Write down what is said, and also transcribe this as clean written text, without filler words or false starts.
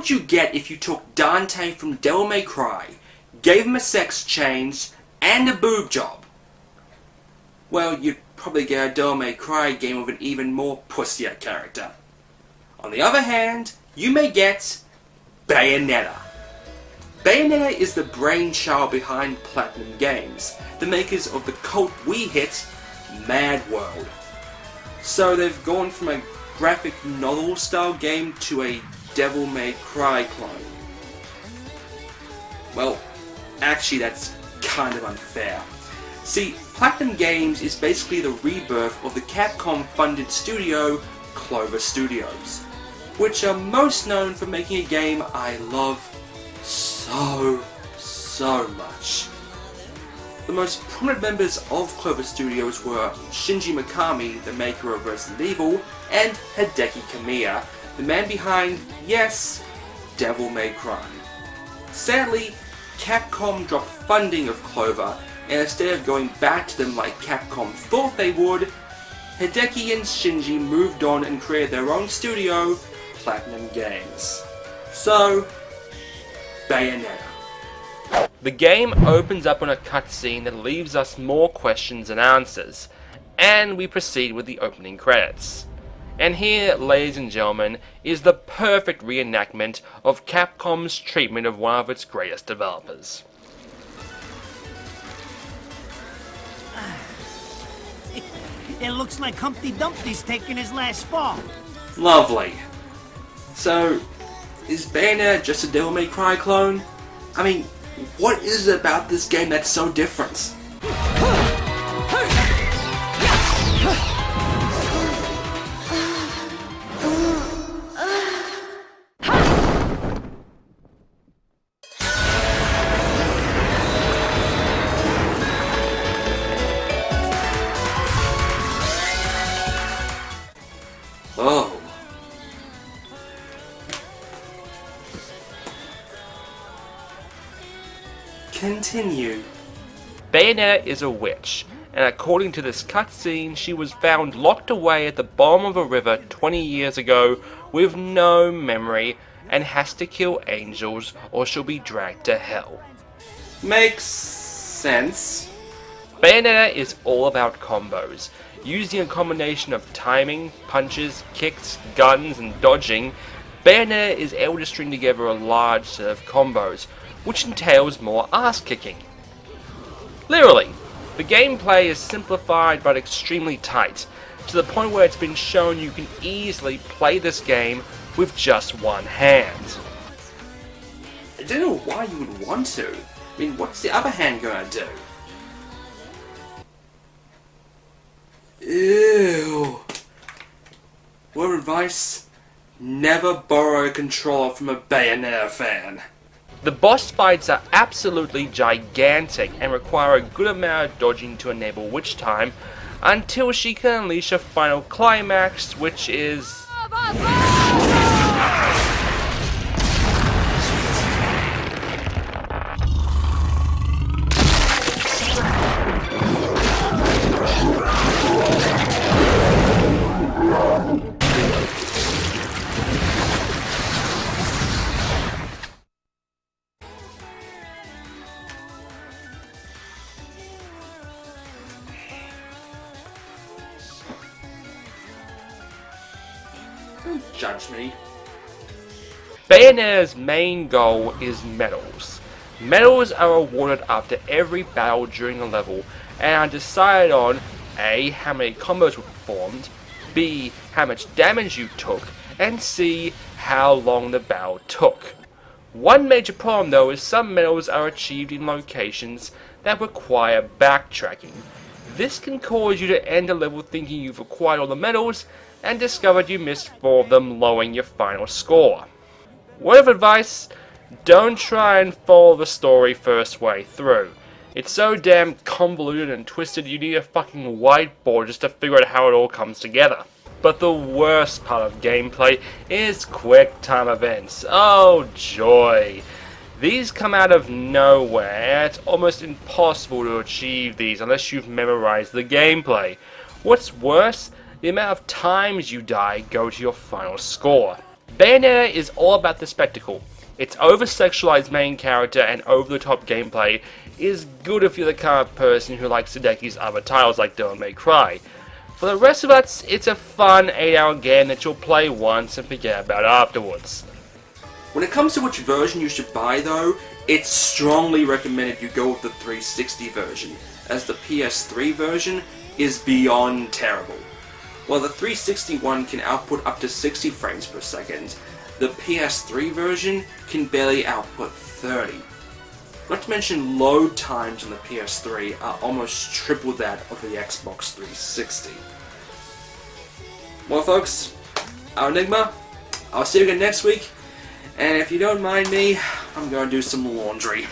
would you get if you took Dante from Devil May Cry, gave him a sex change, and a boob job? Well, you'd probably get a Devil May Cry game with an even more pussier character. On the other hand, you may get Bayonetta. Bayonetta is the brainchild behind Platinum Games, the makers of the cult Wii hit, Mad World. So they've gone from a graphic novel style game to a Devil May Cry clone. Well, actually that's kind of unfair. See, Platinum Games is basically the rebirth of the Capcom funded studio Clover Studios, which are most known for making a game I love so much. The most prominent members of Clover Studios were Shinji Mikami, the maker of Resident Evil, and Hideki Kamiya, the man behind, yes, Devil May Cry. Sadly, Capcom dropped funding of Clover, and instead of going back to them like Capcom thought they would, Hideki and Shinji moved on and created their own studio, Platinum Games. So, Bayonetta. The game opens up on a cutscene that leaves us more questions than answers, and we proceed with the opening credits. And here, ladies and gentlemen, is the perfect reenactment of Capcom's treatment of one of its greatest developers. It looks like Humpty Dumpty's taking his last fall. Lovely. So, is Bayonetta just a Devil May Cry clone? I mean, what is it about this game that's so different? Oh. Continue. Bayonetta is a witch, and according to this cutscene, she was found locked away at the bottom of a river 20 years ago with no memory and has to kill angels or she'll be dragged to hell. Makes sense. Bayonetta is all about combos. Using a combination of timing, punches, kicks, guns, and dodging, Bayonetta is able to string together a large set of combos, which entails more ass-kicking. Literally, the gameplay is simplified but extremely tight, to the point where it's been shown you can easily play this game with just one hand. I don't know why you would want to. I mean, what's the other hand gonna do? Ew. Word of advice? Never borrow a controller from a Bayonetta fan. The boss fights are absolutely gigantic and require a good amount of dodging to enable witch time until she can unleash a final climax, which is... Don't judge me. Bayonetta's main goal is medals. Medals are awarded after every battle during a level and are decided on A. how many combos were performed, B. how much damage you took, and C. how long the battle took. One major problem though is some medals are achieved in locations that require backtracking. This can cause you to end a level thinking you've acquired all the medals and discovered you missed 4 of them, lowering your final score. Word of advice, don't try and follow the story first way through. It's so damn convoluted and twisted you need a fucking whiteboard just to figure out how it all comes together. But the worst part of gameplay is quick time events. Oh joy! These come out of nowhere, and it's almost impossible to achieve these unless you've memorized the gameplay. What's worse, the amount of times you die go to your final score. Bayonetta is all about the spectacle. Its over-sexualized main character and over-the-top gameplay is good if you're the kind of person who likes Hideki's other titles like Devil May Cry. For the rest of us, it's a fun 8-hour game that you'll play once and forget about afterwards. When it comes to which version you should buy though, it's strongly recommended you go with the 360 version, as the PS3 version is beyond terrible. While the 360 one can output up to 60 frames per second, the PS3 version can barely output 30. Not to mention load times on the PS3 are almost triple that of the Xbox 360. Well folks, I'm Enigma, I'll see you again next week, and if you don't mind me, I'm going to do some laundry.